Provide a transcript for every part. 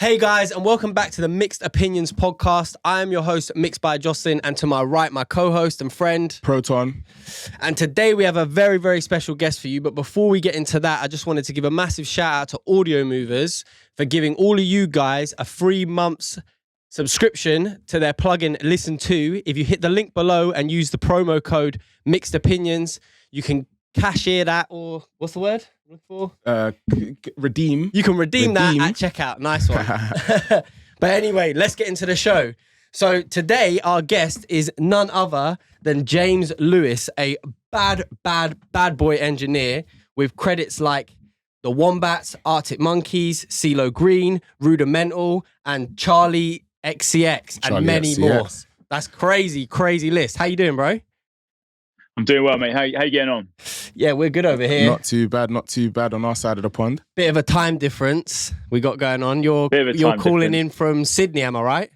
Hey guys, and welcome back to the Mixed Opinions podcast. I am your host, MixedByJocelin, and to my right, my co-host and friend, Proton. And today we have a very, very special guest for you. But before we get into that, I just wanted to give a massive shout out to Audio Movers for giving all of you guys a 3 months subscription to their plugin Listen To. If you hit the link below and use the promo code Mixed Opinions, you can cashier that, or what's the word? Redeem. You can redeem that at checkout. Nice one. But anyway, let's get into the show. So today our guest is none other than James Lewis, a bad boy engineer with credits like The Wombats, Arctic Monkeys, CeeLo Green, Rudimental, and Charlie XCX, and many more. That's crazy list. How you doing, bro? I'm doing well, mate. How you getting on? Yeah, we're good over here. Not too bad on our side of the pond. Bit of a time difference we got going on. You're calling in from Sydney, am I right?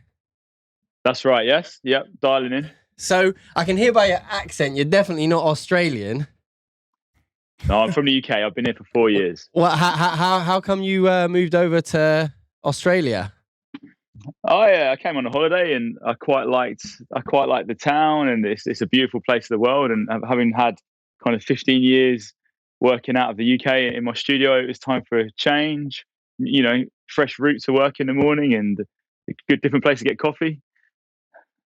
That's right, yes. Yep, dialing in. So I can hear by your accent, you're definitely not Australian. No, I'm from the UK. I've been here for 4 years. Well, how come you moved over to Australia? Oh yeah, I came on a holiday and I quite liked the town, and it's a beautiful place of the world. And having had kind of 15 years working out of the UK in my studio, it was time for a change. You know, fresh route to work in the morning and a good different place to get coffee.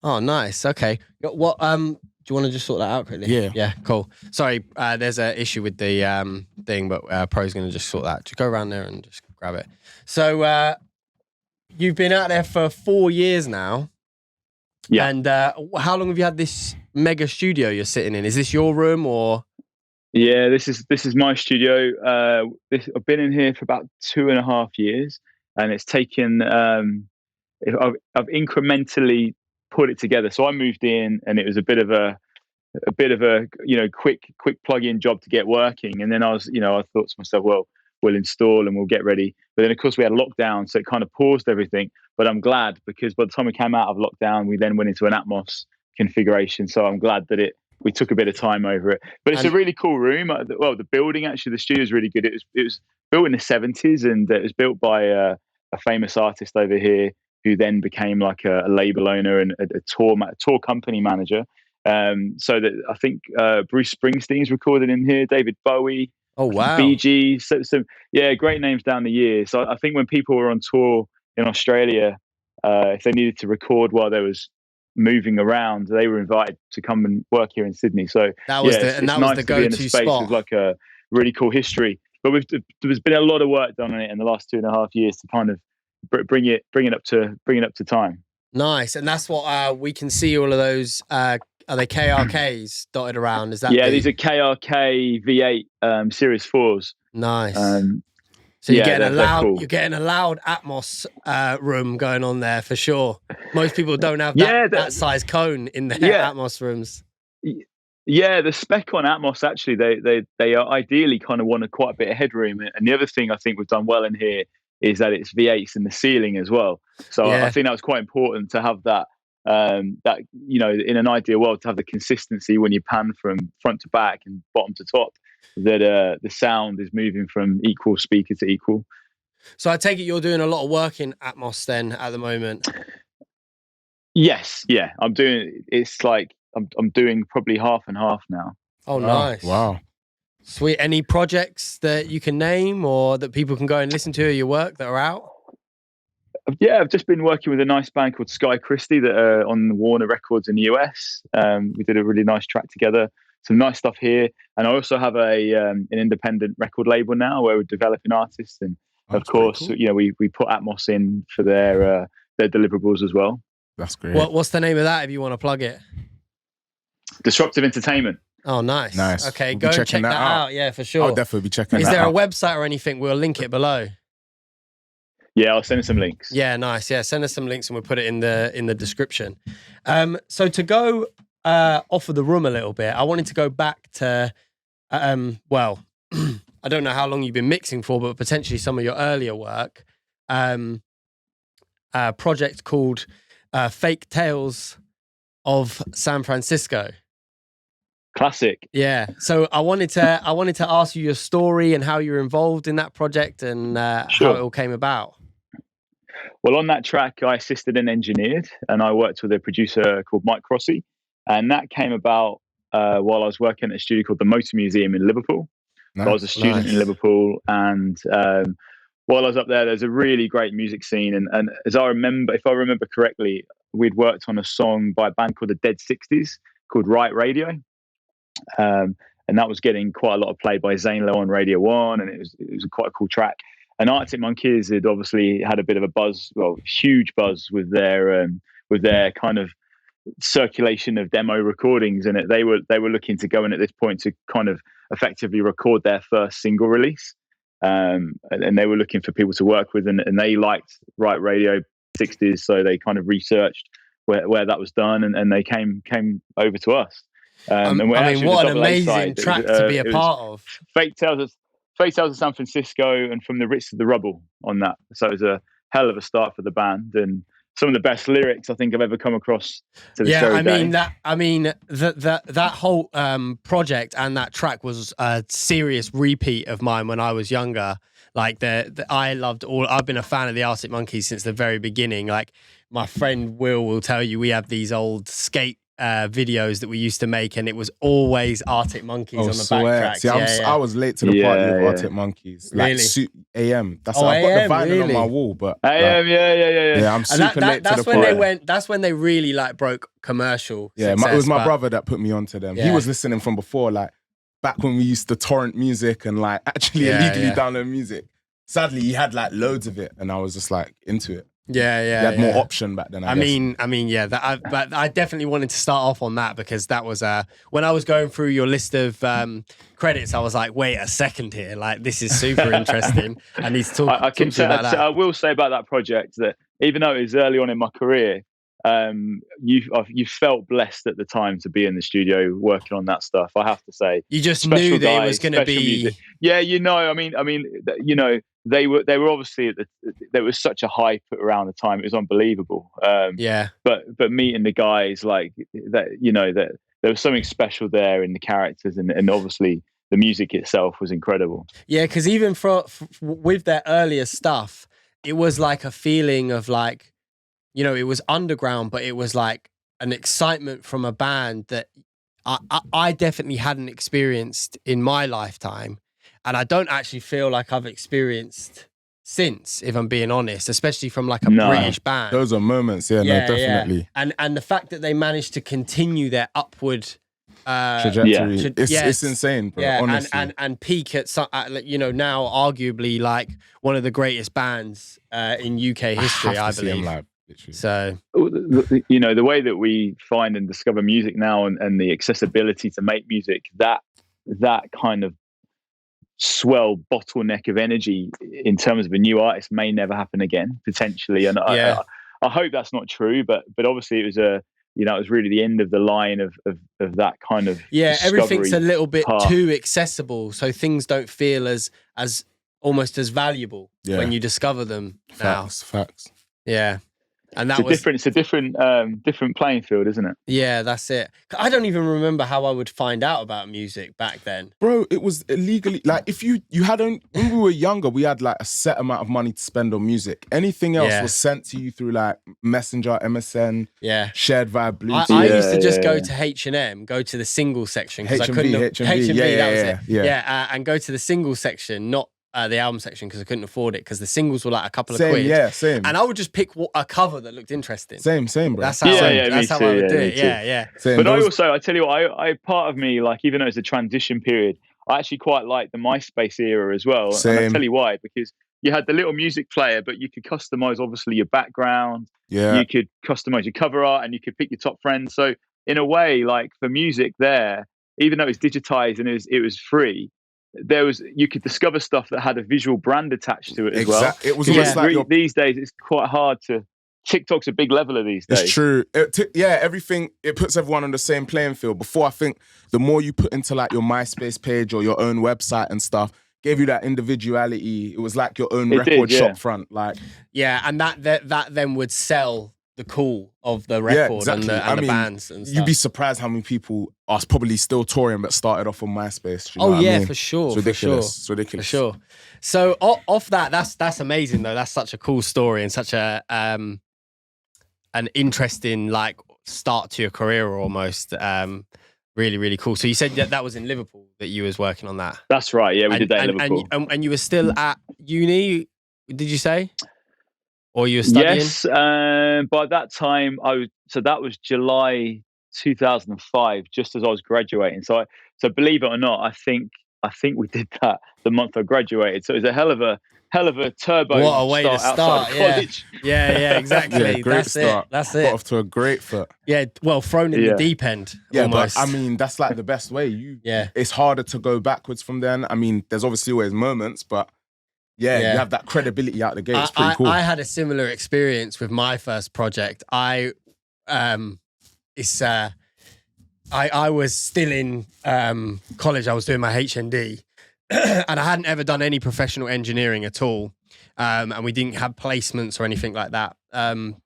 Oh, nice. Okay. What do you want to just sort that out quickly? Yeah, cool. Sorry, there's an issue with the thing, but Pro's going to just sort that. Just go around there and just grab it. So you've been out there for 4 years now. Yeah. And how long have you had this mega studio you're sitting in? Is this your room or? Yeah, this is my studio. I've been in here for about 2.5 years, and it's taken. I've incrementally put it together. So I moved in, and it was a bit of a quick plug-in job to get working. And then I thought to myself, well, we'll install and we'll get ready. But then of course we had a lockdown, so it kind of paused everything. But I'm glad, because by the time we came out of lockdown, we then went into an Atmos configuration. So I'm glad that we took a bit of time over it. But it's a really cool room. Well, the building, actually, the studio is really good. It was built in the 70s, and it was built by a famous artist over here who then became like a label owner and a tour company manager. So that I think Bruce Springsteen's recorded in here, David Bowie. Oh wow! Bee Gees, some great names down the years. So I think when people were on tour in Australia, if they needed to record while they was moving around, they were invited to come and work here in Sydney. So that was the go-to spot. With like a really cool history. But there's been a lot of work done on it in the last 2.5 years to kind of bring it up to time. Nice, and that's what we can see. All of those. Are they KRKs dotted around? Is that? Yeah, these are KRK V8 Series 4s. Nice. So you're getting a loud Atmos room going on there for sure. Most people don't have that size cone in their Atmos rooms. Yeah, the spec on Atmos, actually, they are ideally kind of want quite a bit of headroom. And the other thing I think we've done well in here is that it's V8s in the ceiling as well. So I think that was quite important to have that. That, you know, in an ideal world, to have the consistency when you pan from front to back and bottom to top, that the sound is moving from equal speaker to equal. So I take it you're doing a lot of work in Atmos then at the moment. Yes, yeah, I'm doing. It's like I'm doing probably half and half now. Oh, nice! Wow, sweet. Any projects that you can name or that people can go and listen to your work that are out? Yeah, I've just been working with a nice band called Sky Christie that are on Warner Records in the US. We did a really nice track together. Some nice stuff here, and I also have an independent record label now where we're developing artists, and of course, cool. You know, we put Atmos in for their deliverables as well. That's great. What's the name of that if you want to plug it? Disruptive Entertainment. Oh, nice. Okay, we'll go and check that out. Yeah, for sure. I'll definitely be checking that out. Is there a website or anything? We'll link it below. Yeah, I'll send you some links. Yeah, nice. Yeah, send us some links and we'll put it in the description. So to go off of the room a little bit, I wanted to go back to, well, I don't know how long you've been mixing for, but potentially some of your earlier work. A project called Fake Tales of San Francisco. Classic. Yeah. So I wanted to ask you your story and how you were involved in that project and how it all came about. Well, on that track, I assisted and engineered, and I worked with a producer called Mike Crossy, and that came about while I was working at a studio called the Motor Museum in Liverpool. Nice. So I was a student in Liverpool, and while I was up there, there's a really great music scene, and as I remember, if I remember correctly, we'd worked on a song by a band called the Dead 60s called Right Radio, and that was getting quite a lot of play by Zane Lowe on Radio 1, and it was quite a cool track. And Arctic Monkeys had obviously had a bit of a buzz, well, huge buzz with their kind of circulation of demo recordings, and they were looking to go in at this point to kind of effectively record their first single release, and they were looking for people to work with, and they liked Right Radio 60s, so they kind of researched where that was done, and they came over to us. And what an amazing track to be a part of. Fate Tales of San Francisco, and From the Ritz to the Rubble on that. So it was a hell of a start for the band, and some of the best lyrics I think I've ever come across to this very day. That whole project and that track was a serious repeat of mine when I was younger. Like I've been a fan of the Arctic Monkeys since the very beginning. Like my friend will tell you, we have these old skate videos that we used to make, and it was always Arctic Monkeys on the backtrack. See, I was late to the party with Arctic Monkeys. Like really? AM. That's how I've got the vinyl really? on my wall. But AM, yeah. I'm super late to the party. That's when they really like broke commercial. Yeah, success, it was my brother that put me onto them. Yeah. He was listening from before, like back when we used to torrent music and like actually illegally download music. Sadly, he had like loads of it, and I was just like into it. Yeah. You had more option back then. I guess. But I definitely wanted to start off on that because that was when I was going through your list of credits, I was like, wait a second here, like this is super interesting. I need to talk. I will say about that project that even though it was early on in my career, you felt blessed at the time to be in the studio working on that stuff. I have to say, you just knew that it was going to be music. Yeah, they were obviously there was such a hype around the time. It was unbelievable. But meeting the guys like that, that there was something special there in the characters, and obviously the music itself was incredible. Yeah, because even with their earlier stuff, it was like a feeling of like, it was underground, but it was like an excitement from a band that I definitely hadn't experienced in my lifetime. And I don't actually feel like I've experienced since, if I'm being honest, especially from like a British band. Those are moments, definitely. Yeah. And the fact that they managed to continue their upward trajectory, it's insane, bro. Yeah, honestly. and peak at now arguably like one of the greatest bands in UK history, I believe. Live, so the way that we find and discover music now, and the accessibility to make music, that kind of swell bottleneck of energy in terms of a new artist may never happen again, potentially. And I hope that's not true, but obviously it was it was really the end of the line of that kind of everything's a little bit too accessible, so things don't feel as almost as valuable when you discover them now. Facts. Yeah. And it's a different playing field, isn't it? Yeah, that's it. I don't even remember how I would find out about music back then. Bro, it was illegally, like if you hadn't, when we were younger, we had like a set amount of money to spend on music. Anything else was sent to you through like Messenger, MSN, shared via Bluetooth. I used to just go to H&M, go to the single section because I couldn't. HMV, and go to the single section, not the album section, because I couldn't afford it because the singles were like a couple of quid. Yeah, same. And I would just pick a cover that looked interesting. Same, bro. That's how I would do it. Yeah. Same. But I tell you what, I part of me, like, even though it's a transition period, I actually quite like the MySpace era as well. Same. And I'll tell you why, because you had the little music player, but you could customize obviously your background. Yeah. You could customize your cover art, and you could pick your top friends. So in a way, like for music there, even though it's digitized and it was free, you could discover stuff that had a visual brand attached to it as well. It was almost like these days it's quite hard to. TikTok's a big leveler these days. It's true. Everything, it puts everyone on the same playing field. Before, I think the more you put into like your MySpace page or your own website and stuff, gave you that individuality. It was like your own record shop front. Like, and that then would sell the cool of the record exactly. and the bands and stuff. You'd be surprised how many people are probably still touring but started off on MySpace. You know oh what yeah, I mean? for sure. It's ridiculous. For It's ridiculous. For sure. So off that's amazing though. That's such a cool story and such a an interesting like start to your career almost. Really, really cool. So you said that was in Liverpool that you was working on that. That's right. Yeah, we did that in Liverpool. And you were still at uni, did you say? Or you were studying? Yes. By that time, so that was July 2005, just as I was graduating. So believe it or not, I think we did that the month I graduated. So it was a hell of a turbo what a way start to start outside of college. Yeah, exactly. Yeah, great start. That's it. Got off to a great foot. Yeah, well, thrown in the deep end. Yeah, almost. but I mean, that's like the best way. It's harder to go backwards from then. I mean, there's obviously always moments, but you have that credibility out the gate. It's pretty cool. I had a similar experience with my first project. I was still in college. I was doing my HND. And I hadn't ever done any professional engineering at all. And we didn't have placements or anything like that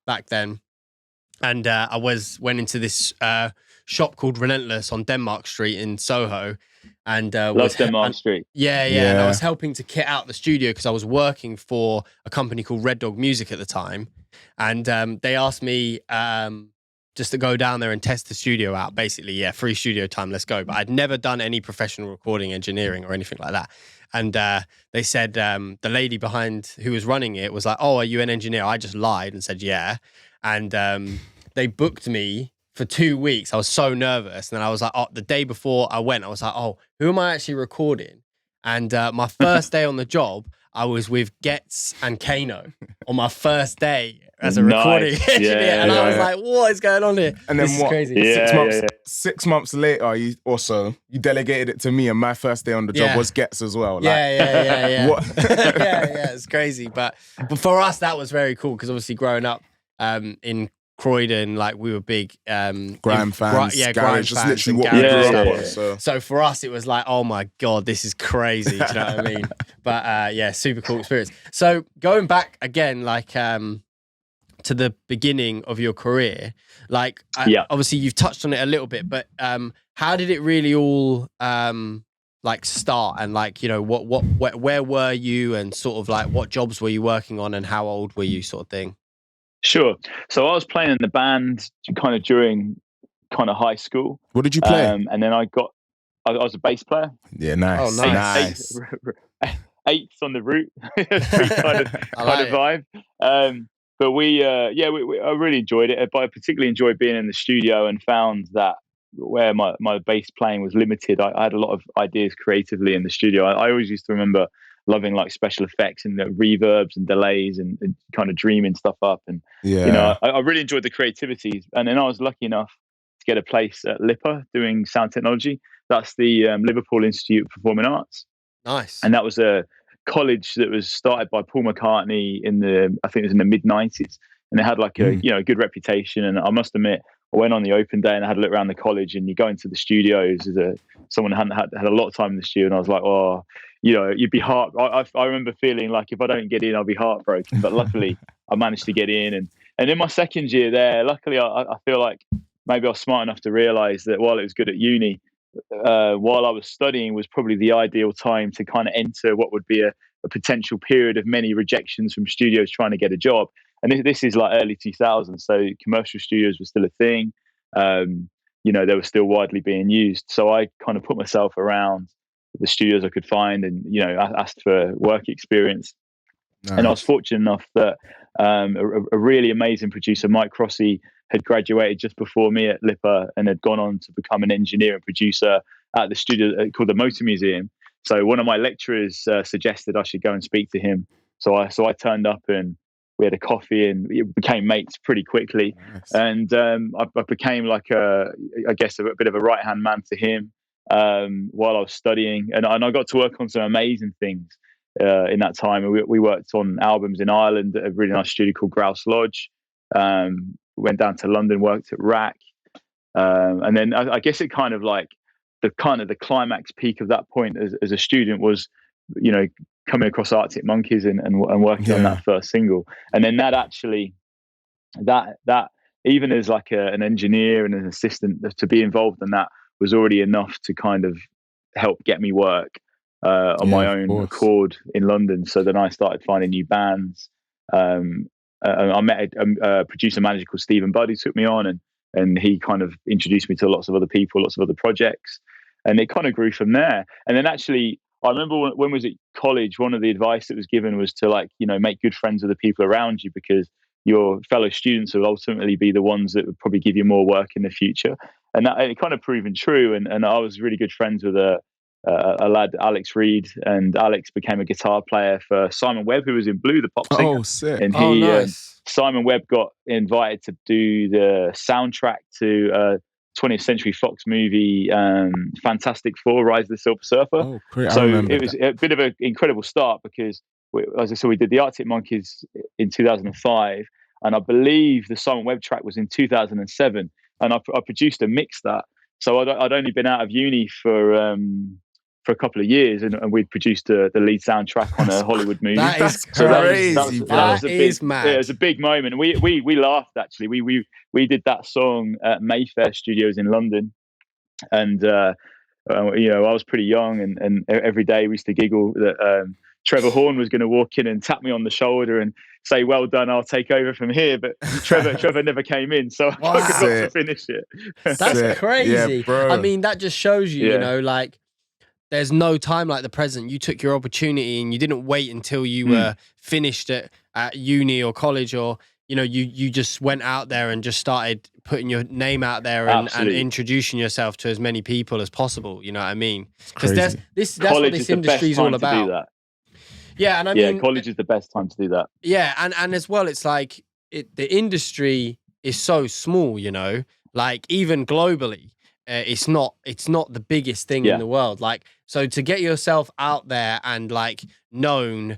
back then. And I went into this shop called Relentless on Denmark Street in Soho. And Love Denmark Street. Yeah. And I was helping to kit out the studio because I was working for a company called Red Dog Music at the time. And they asked me just to go down there and test the studio out. Basically, free studio time, let's go. But I'd never done any professional recording engineering or anything like that. And they said, the lady behind who was running it was like, oh, are you an engineer? I just lied and said, yeah. And they booked me for 2 weeks. I was so nervous. And then I was like, oh, the day before I went, I was like, oh, who am I actually recording? And my first day on the job, I was with Getz and Kano on my first day as a recording engineer. And I was like, what is going on here? And then this is crazy. 6 months later, you delegated it to me, and my first day on the job was Getz as well. Like, yeah. What? yeah, it's crazy. But for us, that was very cool because obviously growing up in Croydon, like we were big grime fans. Garage just fans literally what we grew up on. So for us, it was like, oh my God, this is crazy. Do you know what I mean? But super cool experience. So going back again, like to the beginning of your career, like obviously you've touched on it a little bit, but how did it really all like start? And like, you know, where were you and sort of like what jobs were you working on and how old were you, sort of thing? Sure. So I was playing in the band kind of during kind of high school. What did you play? And then I was a bass player. Yeah, nice. Oh, nice. Eighths on the route. kind of vibe. But I really enjoyed it. But I particularly enjoyed being in the studio and found that where my bass playing was limited, I had a lot of ideas creatively in the studio. I always used to remember loving like special effects and the reverbs and delays and kind of dreaming stuff up. And, you know, I really enjoyed the creativity. And then I was lucky enough to get a place at LIPA doing sound technology. That's the Liverpool Institute of Performing Arts. Nice. And that was a college that was started by Paul McCartney I think it was in the mid-90s. And they had like a good reputation. And I must admit, I went on the open day and I had a look around the college, and you go into the studios as someone who hadn't had a lot of time in the studio, and I was like, oh, you know, you'd be I remember feeling like if I don't get in, I'll be heartbroken. But luckily, I managed to get in, and in my second year there, luckily, I feel like maybe I was smart enough to realise that while it was good at uni, while I was studying was probably the ideal time to kind of enter what would be a potential period of many rejections from studios trying to get a job. And this is like early 2000s, so commercial studios were still a thing. You know, they were still widely being used. So I kind of put myself around the studios I could find, and you know, asked for work experience. Nice. And I was fortunate enough that a really amazing producer, Mike Crossy, had graduated just before me at LIPA and had gone on to become an engineer and producer at the studio called the Motor Museum. So one of my lecturers suggested I should go and speak to him. So I turned up, and we had a coffee, and we became mates pretty quickly. Nice. And I became like a bit of a right-hand man to him while I was studying. And I got to work on some amazing things in that time. And we worked on albums in Ireland at a really nice studio called Grouse Lodge. Went down to London, worked at Rack. And then I guess it kind of like the climax peak of that point as a student was, you know, coming across Arctic Monkeys and working on that first single. And then that actually that even as like an engineer and an assistant, to be involved in that was already enough to kind of help get me work on my own accord in London. So then I started finding new bands. I met a producer manager called Stephen Budd, who took me on, and he kind of introduced me to lots of other people, lots of other projects, and it kind of grew from there. And then actually, I remember when was at college, one of the advice that was given was to, like, you know, make good friends with the people around you, because your fellow students will ultimately be the ones that would probably give you more work in the future. And that it kind of proven true. And I was really good friends with a lad, Alex Reed, and Alex became a guitar player for Simon Webb, who was in Blue, the pop singer. Oh, sick. And he, nice. Simon Webb got invited to do the soundtrack to 20th Century Fox movie, Fantastic Four: Rise of the Silver Surfer. Oh, great. So it was a bit of an incredible start, because as I said, we did the Arctic Monkeys in 2005, and I believe the Simon Webb track was in 2007, and I produced and mixed that. So I'd only been out of uni for a couple of years, and we'd produced the lead soundtrack on a Hollywood movie. That is crazy. That is mad. It was a big moment. We laughed, actually. We did that song at Mayfair Studios in London, and you know, I was pretty young, and every day we used to giggle that Trevor Horn was going to walk in and tap me on the shoulder and say, "Well done, I'll take over from here." But Trevor never came in, so I forgot to finish it. That's crazy. Yeah, bro. I mean, that just shows you, you know, like, there's no time like the present. You took your opportunity and you didn't wait until you were finished at uni or college, or, you know, you just went out there and just started putting your name out there and introducing yourself to as many people as possible. You know what I mean? Because that's what this industry is all about. Yeah, and I mean, college is the best time to do that. Yeah, and as well, it's like the industry is so small, you know, like even globally. It's not the biggest thing in the world. Like, so to get yourself out there and like known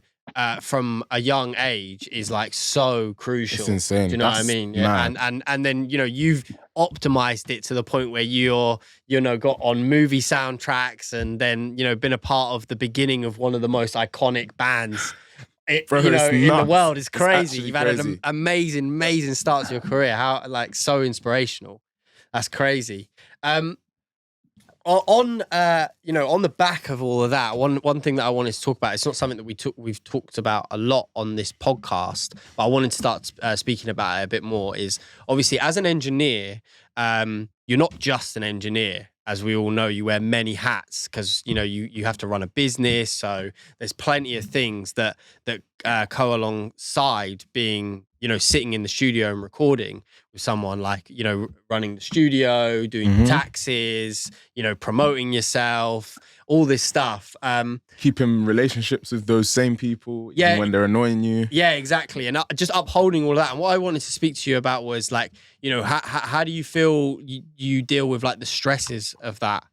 from a young age is like so crucial. It's insane. Do you know what I mean? Yeah. And then, you know, you've optimized it to the point where you're, you know, got on movie soundtracks, and then, you know, been a part of the beginning of one of the most iconic bands Bro, you know, in the world. It's crazy. You've had an amazing start to your career. How, like, so inspirational. That's crazy. On you know, on the back of all of that, one thing that I wanted to talk about, it's not something that we've talked about a lot on this podcast, but I wanted to start speaking about it a bit more, is obviously as an engineer, you're not just an engineer. As we all know, you wear many hats, because, you know, you have to run a business. So there's plenty of things that go alongside being, you know, sitting in the studio and recording with someone, like, you know, running the studio, doing taxes, you know, promoting yourself, all this stuff. Keeping relationships with those same people, even when they're annoying you. Yeah, exactly. And just upholding all of that. And what I wanted to speak to you about was, like, you know, how do you feel you deal with, like, the stresses of that,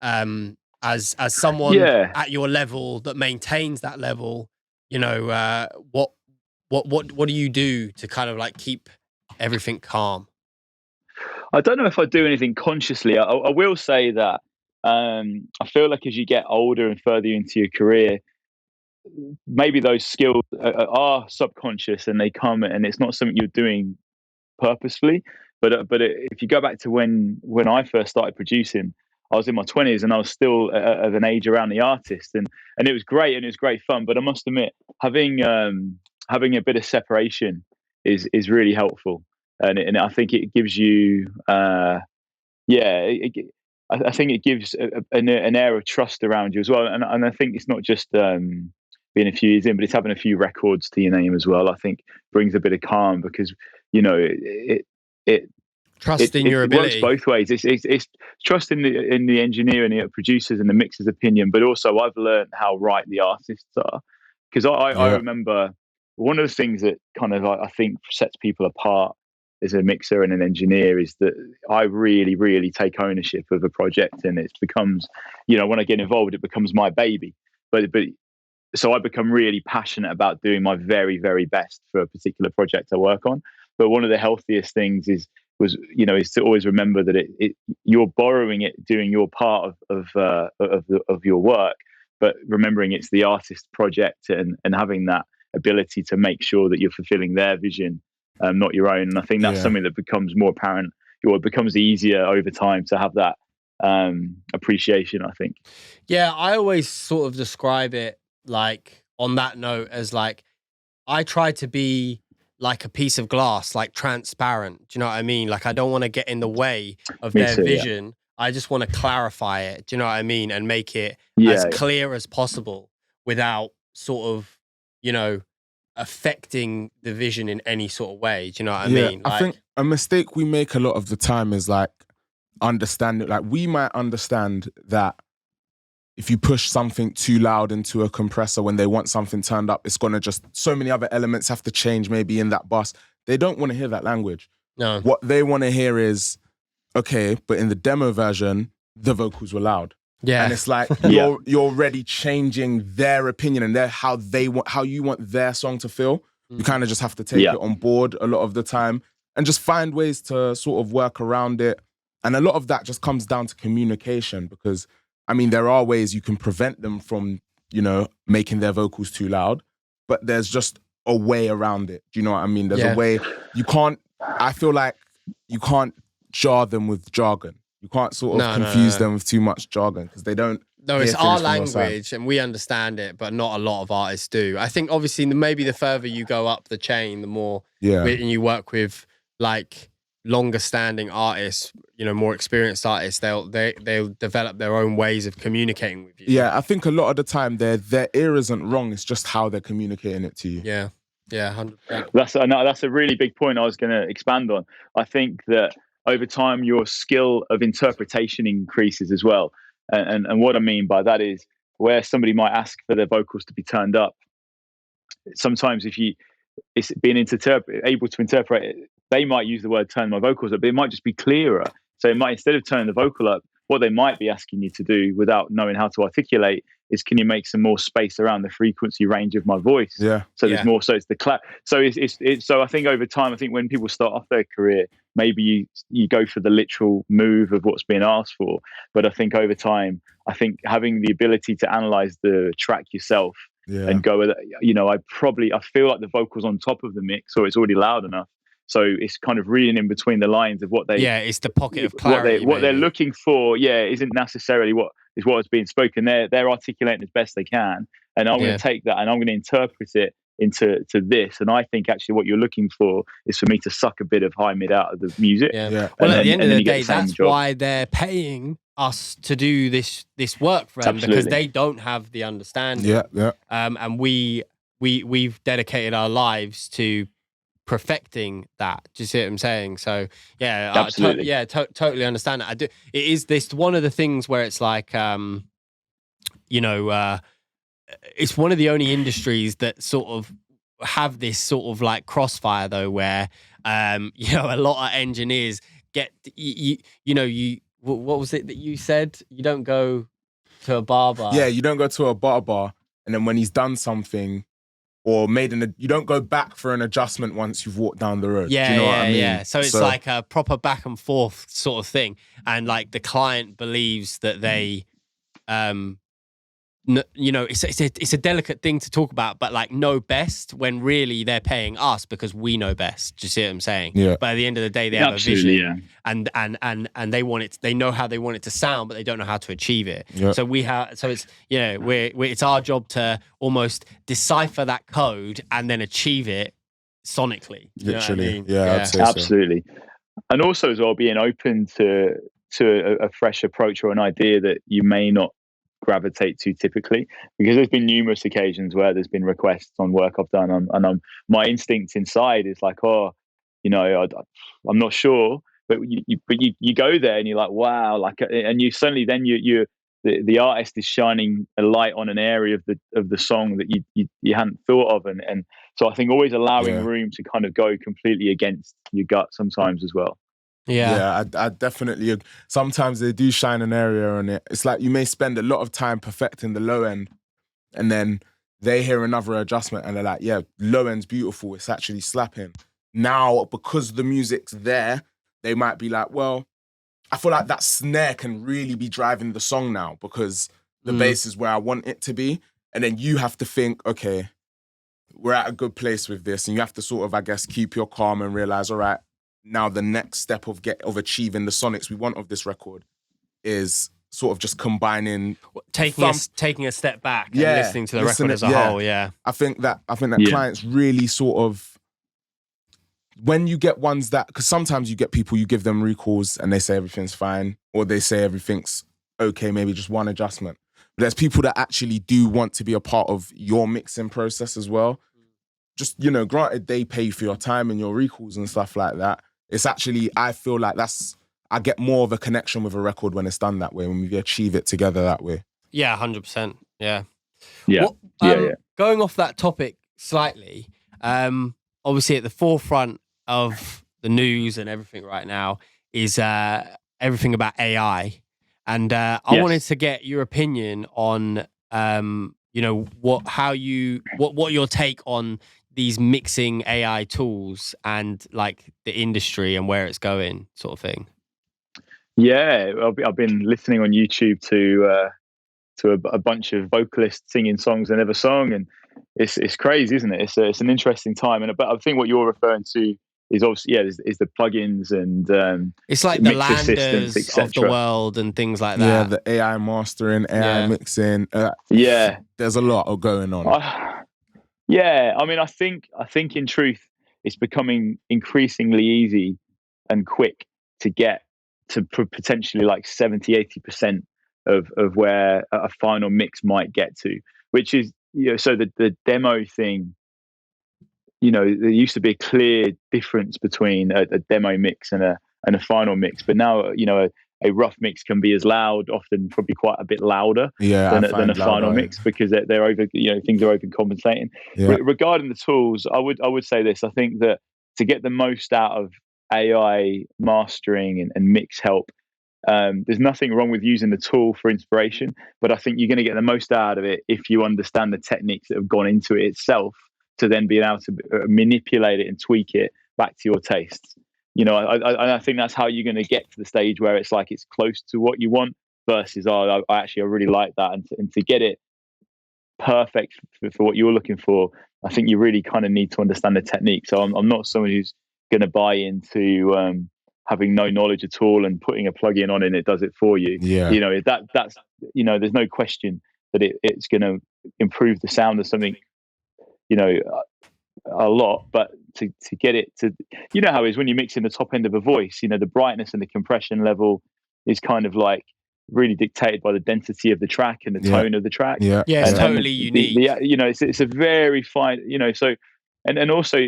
as someone at your level that maintains that level? You know, what do you do to kind of like keep everything calm? I don't know if I do anything consciously. I will say that I feel like as you get older and further into your career, maybe those skills are subconscious, and they come, and it's not something you're doing purposefully. But if you go back to when I first started producing, I was in my 20s, and I was still of an age around the artist, and it was great, and it was great fun. But I must admit, having a bit of separation is really helpful, and I think it gives you I think it gives an air of trust around you as well. And I think it's not just being a few years in, but it's having a few records to your name as well. I think brings a bit of calm, because, you know, it trusting your ability. It works both ways. It's trust in the engineer and the producers and the mixer's opinion, but also I've learned how right the artists are. Because I remember one of the things that kind of I think sets people apart as a mixer and an engineer is that I really, really take ownership of a project, and it becomes, you know, when I get involved, it becomes my baby. But so I become really passionate about doing my very, very best for a particular project I work on. But one of the healthiest things is to always remember that you're borrowing it, doing your part of your work, but remembering it's the artist's project, and having that ability to make sure that you're fulfilling their vision not your own. And I think that's something that becomes more apparent, or it becomes easier over time to have that appreciation, I think. Yeah, I always sort of describe it like on that note as like, I try to be like a piece of glass, like transparent. Do you know what I mean? Like, I don't want to get in the way of their vision. Yeah. I just want to clarify it. Do you know what I mean? And make it as clear as possible without sort of, you know, affecting the vision in any sort of way. Do you know what I mean? Like, I think a mistake we make a lot of the time is like understanding, like we might understand that if you push something too loud into a compressor when they want something turned up, it's going to just, so many other elements have to change maybe in that bus. They don't want to hear that language. No. What they want to hear is, okay, but in the demo version, the vocals were loud. Yeah. And it's like, you're already changing their opinion and how you want their song to feel. You kind of just have to take it on board a lot of the time and just find ways to sort of work around it. And a lot of that just comes down to communication, because I mean, there are ways you can prevent them from, you know, making their vocals too loud, but there's just a way around it. Do you know what I mean? There's a way I feel like you can't jar them with jargon. You can't sort of confuse them with too much jargon, because they don't. No, it's our language and we understand it, but not a lot of artists do. I think obviously maybe the further you go up the chain, the more and you work with like longer standing artists, you know, more experienced artists, they'll develop their own ways of communicating with you. Yeah, I think a lot of the time their ear isn't wrong, it's just how they're communicating it to you. Yeah, 100%. That's a really big point I was going to expand on. I think that over time your skill of interpretation increases as well. And what I mean by that is, where somebody might ask for their vocals to be turned up, sometimes it's being able to interpret it, they might use the word turn my vocals up, but it might just be clearer. So it might, instead of turning the vocal up, what they might be asking you to do without knowing how to articulate is, can you make some more space around the frequency range of my voice? Yeah. So there's more. So it's the So I think over time, I think when people start off their career, maybe you go for the literal move of what's being asked for. But I think over time, I think having the ability to analyze the track yourself and go with it, you know, I feel like the vocals on top of the mix, or it's already loud enough. So it's kind of reading in between the lines of what they... Yeah, it's the pocket of clarity. What they're looking for, isn't necessarily what is being spoken. They're articulating as best they can. And I'm going to take that and I'm going to interpret it into this. And I think actually what you're looking for is for me to suck a bit of high mid out of the music. Yeah. Well, at the end of the day, that's why they're paying us to do this work for them. Absolutely. Because they don't have the understanding. Yeah. And we've dedicated our lives to perfecting that. Do you see what I'm saying? So yeah, absolutely. Totally understand that. I do. It is this one of the things where it's like, you know, it's one of the only industries that sort of have this sort of like crossfire though, where you know, a lot of engineers get what was it that you said? You don't go to a barber. Yeah, you don't go to a barber, and then when he's done something or you don't go back for an adjustment once you've walked down the road. Yeah, do you know what I mean? Yeah. So it's like a proper back and forth sort of thing. And like the client believes that they, you know, it's a delicate thing to talk about, but like know best, when really they're paying us because we know best. Do you see what I'm saying? Yeah. But at the end of the day, they have a vision, and they want it. They know how they want it to sound, but they don't know how to achieve it. Yeah. So it's, you know, it's our job to almost decipher that code and then achieve it sonically. Literally, I mean? yeah. Absolutely. And also as well, being open to a fresh approach or an idea that you may not gravitate to typically, because there's been numerous occasions where there's been requests on work I've done, and my instinct inside is like, oh, you know, I'm not sure, but you go there and you're like, wow, like, and you suddenly then the artist is shining a light on an area of the song that you hadn't thought of, and so I think always allowing room to kind of go completely against your gut sometimes as well. Yeah, I definitely. Sometimes they do shine an area on it. It's like you may spend a lot of time perfecting the low end, and then they hear another adjustment and they're like, yeah, low end's beautiful. It's actually slapping. Now, because the music's there, they might be like, well, I feel like that snare can really be driving the song now because the bass is where I want it to be. And then you have to think, okay, we're at a good place with this, and you have to sort of, I guess, keep your calm and realize, all right, now the next step of achieving the sonics we want of this record is sort of just combining, taking a step back and listening to the record as a whole. Yeah, I think that clients really sort of, when you get ones that, because sometimes you get people, you give them recalls and they say everything's fine, or they say everything's okay, maybe just one adjustment. But there's people that actually do want to be a part of your mixing process as well. Just, granted, they pay for your time and your recalls and stuff like that. It's actually, I feel like I get more of a connection with a record when it's done that way, when we achieve it together that way. Yeah, 100%. Yeah. Yeah. Going off that topic slightly, obviously at the forefront of the news and everything right now is everything about AI. And I wanted to get your opinion on, what your take on these mixing AI tools and like the industry and where it's going, sort of thing. Yeah, I've been listening on YouTube to a bunch of vocalists singing songs they never sung, and it's crazy, isn't it? It's an interesting time, but I think what you're referring to is obviously is the plugins and it's like the Landers of the world and things like that. Yeah, the AI mastering, AI mixing. There's a lot going on. I mean, I think in truth, it's becoming increasingly easy and quick to get to potentially like 70-80% of where a final mix might get to, which is, so the demo thing, there used to be a clear difference between a demo mix and a final mix, but now, a rough mix can be as loud, often probably quite a bit louder than a final mix, because they're over, things are overcompensating. Regarding the tools, I would say this. I think that to get the most out of AI mastering and mix help, there's nothing wrong with using the tool for inspiration, but I think you're going to get the most out of it if you understand the techniques that have gone into it itself, to then be able to manipulate it and tweak it back to your tastes. I think that's how you're going to get to the stage where it's like it's close to what you want versus, I really like that. And to get it perfect for what you're looking for, I think you really kind of need to understand the technique. So I'm not someone who's going to buy into having no knowledge at all and putting a plugin on and it does it for you. That's there's no question that it's going to improve the sound of something, a lot, but to get it to, how it is when you mix in the top end of a voice, the brightness and the compression level is kind of like really dictated by the density of the track and the tone of the track. It's totally unique. It's a very fine, so, and also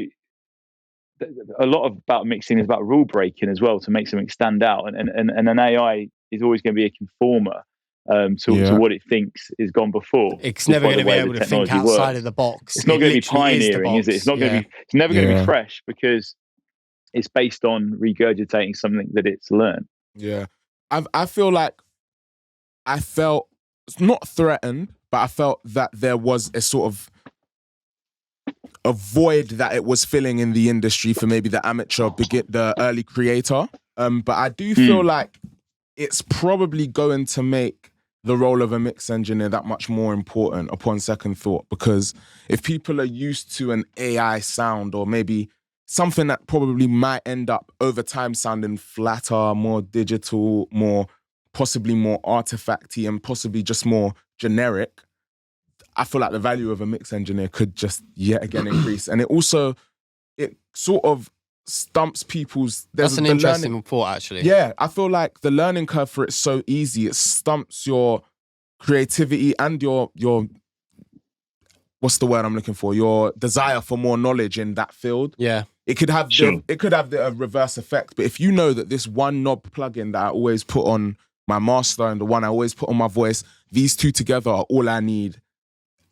a lot about mixing is about rule breaking as well, to make something stand out, and an AI is always going to be a conformer to what it thinks is gone before. It's never going to be able to think outside of the box. It's not going to be pioneering, is it? It's not going to be. It's never going to be fresh, because it's based on regurgitating something that it's learned. Yeah, I feel like I felt not threatened, but I felt that there was a sort of a void that it was filling in the industry for maybe the amateur, the early creator. But I do feel like it's probably going to make the role of a mix engineer that much more important upon second thought, because if people are used to an AI sound, or maybe something that probably might end up over time sounding flatter, more digital, possibly more artifacty, and possibly just more generic, I feel like the value of a mix engineer could just yet again increase. And it sort of stumps people's. That's an interesting thought, actually. Yeah, I feel like the learning curve for it's so easy. It stumps your creativity and your what's the word I'm looking for? Your desire for more knowledge in that field. Yeah, it could have the reverse effect. But if you know that this one knob plugin that I always put on my master and the one I always put on my voice, these two together are all I need,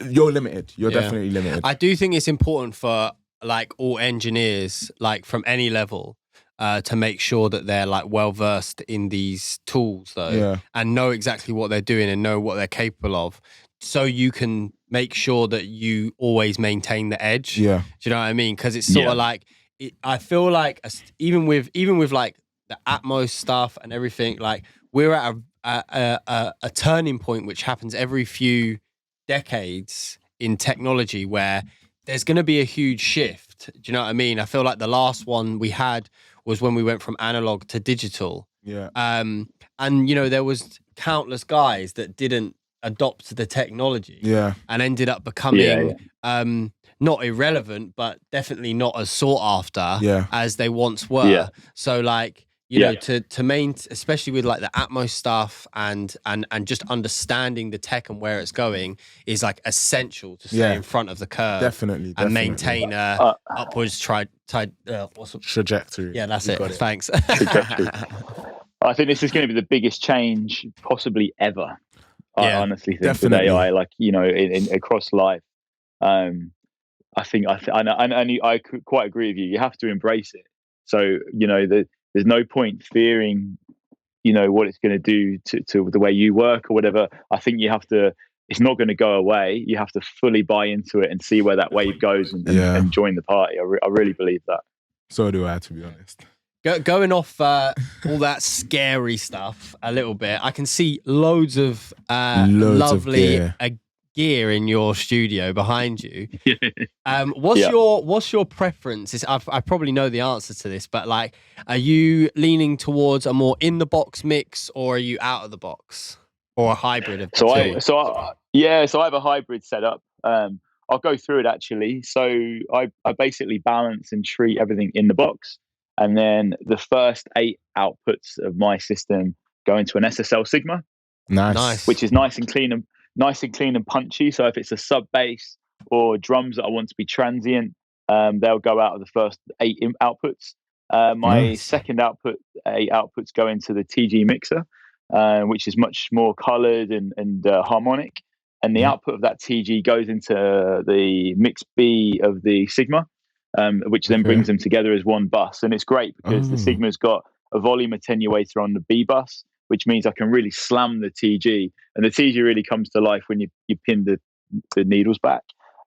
you're limited. You're definitely limited. I do think it's important for like all engineers, like from any level, to make sure that they're like well versed in these tools, though, and know exactly what they're doing and know what they're capable of, so you can make sure that you always maintain the edge. Do you know what I mean? Because it's sort of like I feel like even with like the Atmos stuff and everything, like we're at a turning point which happens every few decades in technology, where there's going to be a huge shift. Do you know what I mean? I feel like the last one we had was when we went from analog to digital. Yeah. And, you know, there was countless guys that didn't adopt the technology and ended up becoming not irrelevant, but definitely not as sought after as they once were. Yeah. So like, you know, to maintain, especially with like the Atmos stuff and just understanding the tech and where it's going is like essential to stay in front of the curve. Definitely. And maintain upwards trajectory. Yeah, that's it. Thanks. I think this is going to be the biggest change possibly ever. I honestly think with AI, like, you know, in across life. I could quite agree with you. You have to embrace it. So, you know, there's no point fearing, you know, what it's going to do to the way you work or whatever. I think you have to. It's not going to go away. You have to fully buy into it and see where that wave goes and join the party. I really believe that. So do I, to be honest. Going off all that scary stuff a little bit, I can see loads of lovely gear in your studio behind you. What's your preference? I probably know the answer to this, but like, are you leaning towards a more in the box mix, or are you out of the box, or a hybrid of the two? So I have a hybrid setup. I'll go through it actually. So I basically balance and treat everything in the box. And then the first 8 outputs of my system go into an SSL Sigma, nice, which is nice and clean and punchy. So if it's a sub bass or drums that I want to be transient, they'll go out of the first 8 outputs. My second 8 outputs go into the TG mixer, which is much more colored and harmonic. And the output of that TG goes into the mix B of the Sigma. Which then brings them together as one bus. And it's great because the Sigma's got a volume attenuator on the B bus, which means I can really slam the TG. And the TG really comes to life when you pin the needles back.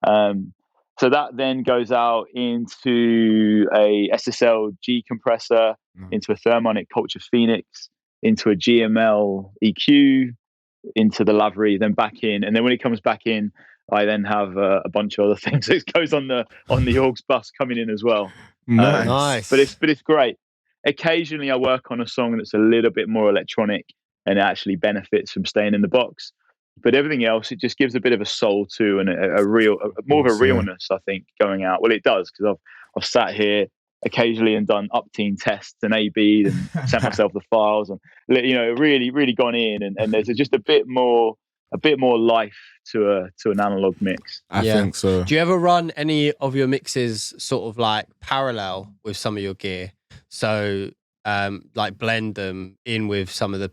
So that then goes out into a SSL G compressor, into a Thermonic Culture Phoenix, into a GML EQ, into the Lavery, then back in. And then when it comes back in, I then have a bunch of other things that goes on the aux bus coming in as well. Nice. But it's great. Occasionally I work on a song that's a little bit more electronic and it actually benefits from staying in the box. But everything else, it just gives a bit of a soul to and more of a realness, I think, going out. Well, it does, because I've sat here occasionally and done upteen tests and A/B'd and sent myself the files and, you know, really gone in and there's just a bit more life to an analog mix. I think so. Do you ever run any of your mixes sort of like parallel with some of your gear? So like blend them in with some of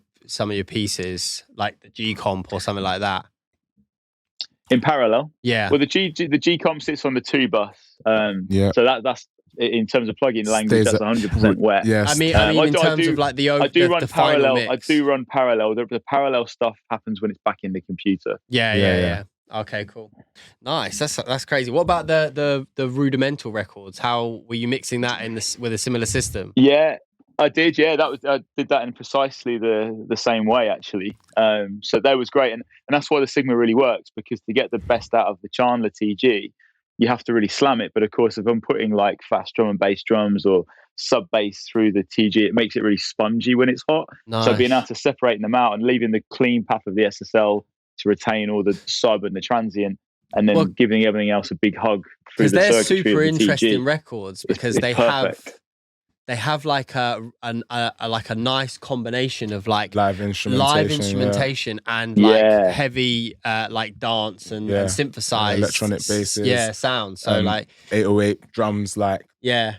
your pieces, like the G comp or something like that. In parallel? Yeah. Well, the G comp sits on the 2 bus. So that's in terms of plugin language, that's 100% wet. Yes. I mean, in terms of like the final mix. I do run parallel. The parallel stuff happens when it's back in the computer. Yeah. Okay, cool. Nice. That's crazy. What about the Rudimental records? How were you mixing that with a similar system? Yeah, I did. Yeah, I did that in precisely the same way actually. So that was great, and that's why the Sigma really works, because to get the best out of the Chandler TG, you have to really slam it. But of course, if I'm putting like fast drum and bass drums or sub bass through the TG, it makes it really spongy when it's hot. Nice. So being able to separate them out and leaving the clean path of the SSL to retain all the sub and the transient, and then giving everything else a big hug through the circuitry. Because they're super of the interesting TG. Records, because it's they perfect. have like a nice combination of like live instrumentation and like heavy like dance and synthesized electronic basses, sound. So like 808 drums, like I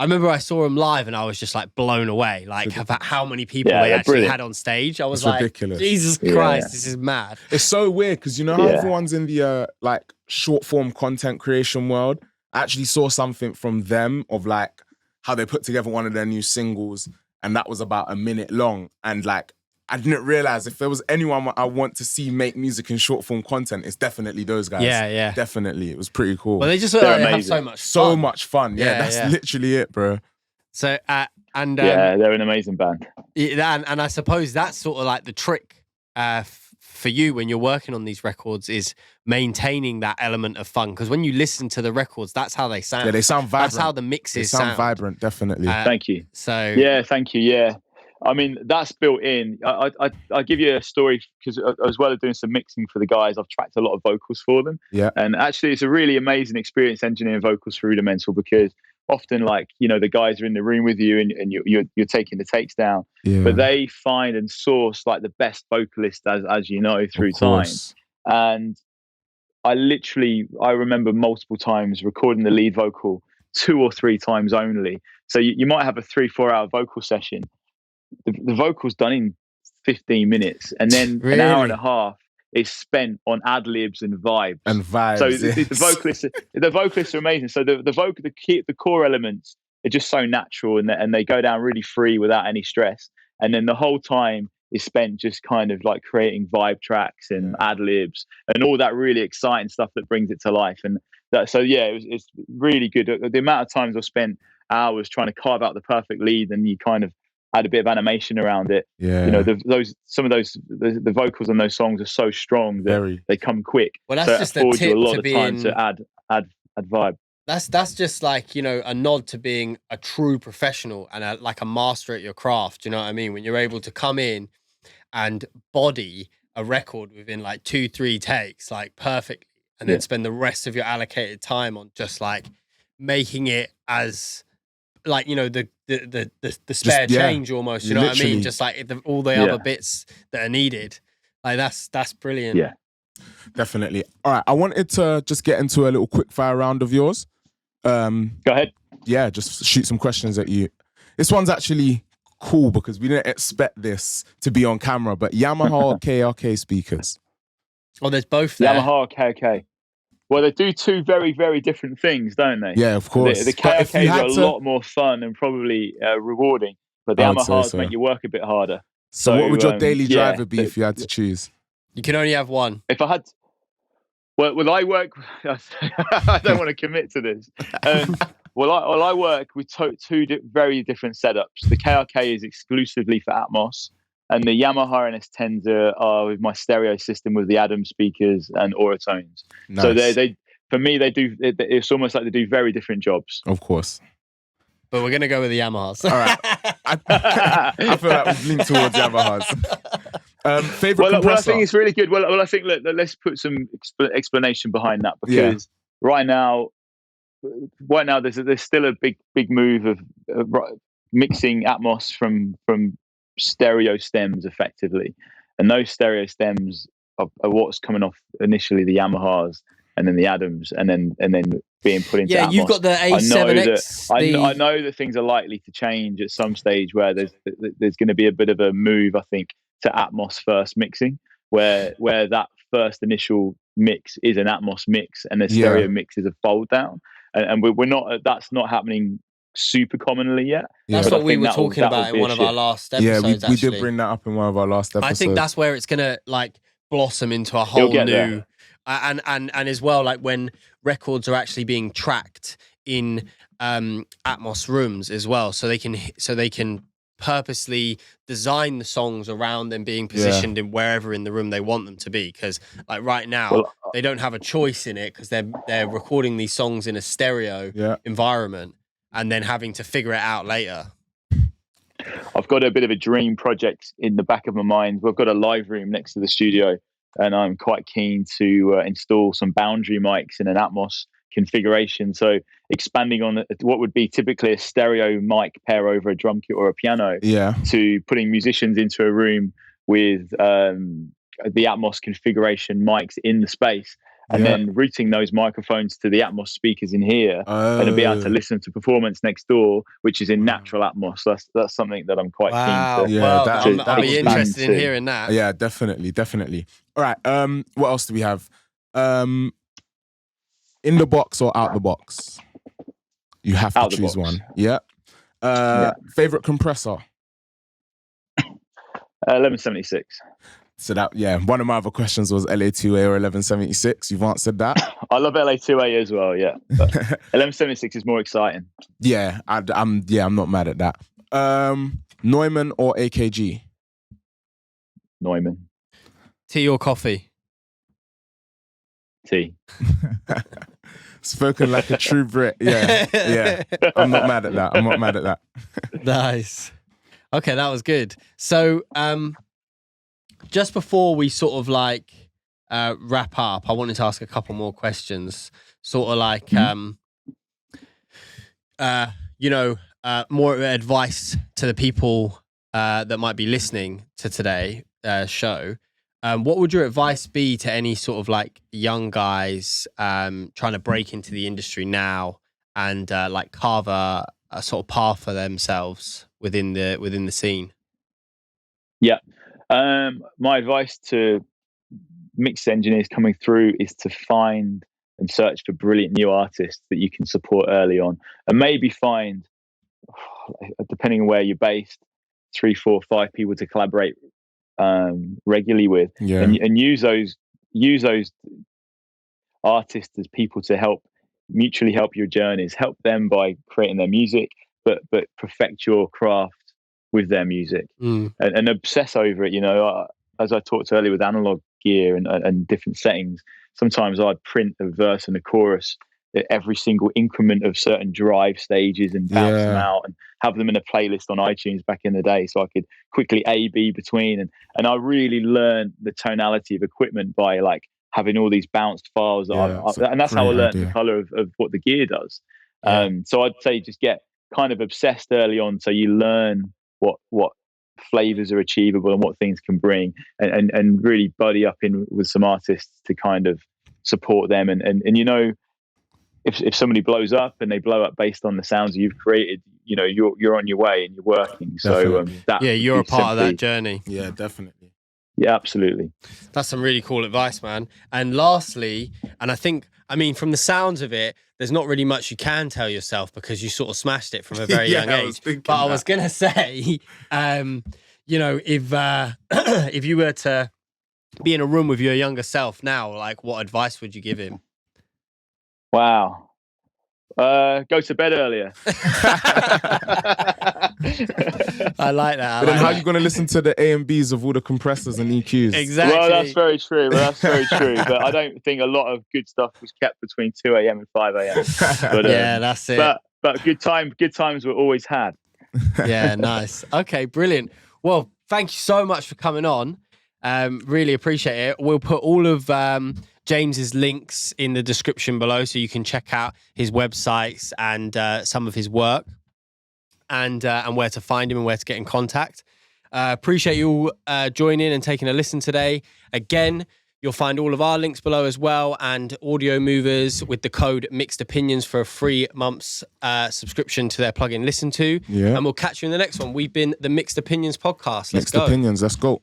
remember I saw them live and I was just like blown away, like about how many people they actually had on stage. I was like, ridiculous. Jesus Christ, this is mad. It's so weird because you know how everyone's in the like short form content creation world. I actually saw something from them of like how they put together one of their new singles, and that was about a minute long. And like, I didn't realize if there was anyone I want to see make music in short form content, it's definitely those guys. Yeah. Definitely. It was pretty cool. Well, they just have so much fun. So much fun. Yeah, that's literally it, bro. So, they're an amazing band. And I suppose that's sort of like the trick for you when you're working on these records is maintaining that element of fun? Because when you listen to the records, that's how they sound. Yeah, they sound vibrant. That's how the mixes sound vibrant, definitely. Thank you. So yeah, thank you. Yeah, I mean that's built in. I'll give you a story because as well as doing some mixing for the guys, I've tracked a lot of vocals for them. Yeah, and actually it's a really amazing experience engineering vocals for Rudimental, because often, like, you know, the guys are in the room with you and you're taking the takes down, but they find and source like the best vocalist as you know through time. And I remember multiple times recording the lead vocal 2 or 3 times only. So you might have a 3-4 hour vocal session. The vocal's done in 15 minutes, and then Really? an hour and a half is spent on ad libs and vibes. So the vocalists are amazing. So the core elements are just so natural, and they go down really free without any stress. And then the whole time is spent just kind of like creating vibe tracks and ad libs and all that really exciting stuff that brings it to life. And it's really good. The amount of times I've spent hours trying to carve out the perfect lead, and you kind of add a bit of animation around it. You know, the vocals on those songs are so strong that they come quick. Well, that's just a tip you a lot to of being, time to add vibe. That's just like, you know, a nod to being a true professional and like a master at your craft. You know what I mean? When you're able to come in and body a record within like 2-3 takes, like perfectly, and then spend the rest of your allocated time on just like making it as like, you know, the spare change almost, you know what I mean? Just like all the other bits that are needed. Like that's brilliant. Yeah, definitely. All right, I wanted to just get into a little quick fire round of yours. Go ahead. Yeah, just shoot some questions at you. This one's actually cool because we didn't expect this to be on camera, but Yamaha or KRK speakers? Oh, there's both there. Yamaha or KRK. Well, they do 2 very, very different things, don't they? Yeah, of course. The KRKs are a lot more fun and probably rewarding, but the Yamahas make you work a bit harder. So what would your daily driver be if you had to choose? You can only have one. If I had... Well, I work... I don't want to commit to this. I work with 2 very different setups. The KRK is exclusively for Atmos, and the Yamaha NS10s are with my stereo system with the Adam speakers and Auratones. Nice. So they for me, they do. It's almost like they do very different jobs. Of course. But we're gonna go with the Yamahas. All right. I feel like we've leaned towards Yamahas. Favorite compressor? Well, I think it's really good. Well, I think let's put some explanation behind that, because right now there's still a big move of mixing Atmos from stereo stems effectively, and those stereo stems are what's coming off initially the Yamahas and then the Adams and then being put into Atmos. You've got the A7X. I know that things are likely to change at some stage where there's going to be a bit of a move, I think, to Atmos first mixing, where that first initial mix is an Atmos mix and the stereo mix is a fold down, and we're not, that's not happening super commonly yet. That's what we were talking about in one of our last episodes. Yeah, we did bring that up in one of our last episodes. I think that's where it's gonna like blossom into a whole new and as well, like when records are actually being tracked in Atmos rooms as well, so they can purposely design the songs around them being positioned in wherever in the room they want them to be, because like right now they don't have a choice in it because they're recording these songs in a stereo environment and then having to figure it out later. I've got a bit of a dream project in the back of my mind. We've got a live room next to the studio, and I'm quite keen to install some boundary mics in an Atmos configuration. So expanding on what would be typically a stereo mic pair over a drum kit or a piano, to putting musicians into a room with the Atmos configuration mics in the space, and then routing those microphones to the Atmos speakers in here, and to be able to listen to performance next door, which is in natural Atmos. That's something that I'm quite keen to. Yeah, I'll be interested in hearing that. Yeah, definitely. All right. What else do we have? In the box or out the box? You have to choose one. Yeah. Favorite compressor? 1176. So that, one of my other questions was LA2A or 1176. You've answered that. I love LA2A as well, but 1176 is more exciting. Yeah, I'm not mad at that. Neumann or AKG? Neumann. Tea or coffee? Tea. Spoken like a true Brit. Yeah, yeah. I'm not mad at that. I'm not mad at that. Nice. Okay, that was good. So, just before we sort of like wrap up, I wanted to ask a couple more questions. Sort of like, more advice to the people that might be listening to today's show. What would your advice be to any sort of like young guys trying to break into the industry now and like carve a sort of path for themselves within the scene? Yeah. My advice to mixed engineers coming through is to find and search for brilliant new artists that you can support early on, and maybe find, depending on where you're based, 3, 4, 5 people to collaborate regularly with, and use those artists as people to mutually help your journeys, help them by creating their music, but perfect your craft with their music, and obsess over it. As I talked earlier with analog gear and different settings, sometimes I'd print a verse and a chorus at every single increment of certain drive stages and bounce them out and have them in a playlist on iTunes back in the day, so I could quickly A/B between. And I really learned the tonality of equipment by like having all these bounced files. And that's how I learned the color of what the gear does. So I'd say just get kind of obsessed early on, so you learn what flavors are achievable and what things can bring, and really buddy up in with some artists to kind of support them. And if somebody blows up and they blow up based on the sounds you've created, you're on your way and you're working. Definitely. So you're a part of that journey. Yeah, definitely. Yeah, absolutely. That's some really cool advice, man. And lastly, and I mean, from the sounds of it, there's not really much you can tell yourself because you sort of smashed it from a very young age. I was going to say, if you were to be in a room with your younger self now, like what advice would you give him? Wow. Go to bed earlier. I like that. But then how are you going to listen to the A and Bs of all the compressors and EQs? Exactly. Well, that's very true. But I don't think a lot of good stuff was kept between 2 a.m. and 5 a.m. But, that's it. But good times were always had. Yeah, nice. Okay, brilliant. Well, thank you so much for coming on. Really appreciate it. We'll put all of James's links in the description below, so you can check out his websites and some of his work, and where to find him and where to get in contact. Appreciate you all joining and taking a listen today. Again, you'll find all of our links below as well, and Audio Movers with the code Mixed Opinions for a free month's subscription to their plugin Listen To. Yeah. And we'll catch you in the next one. We've been the Mixed Opinions podcast. Let's Mixed go. Opinions. Let's go.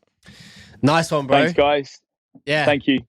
Nice one, bro. Thanks, guys. Yeah. Thank you.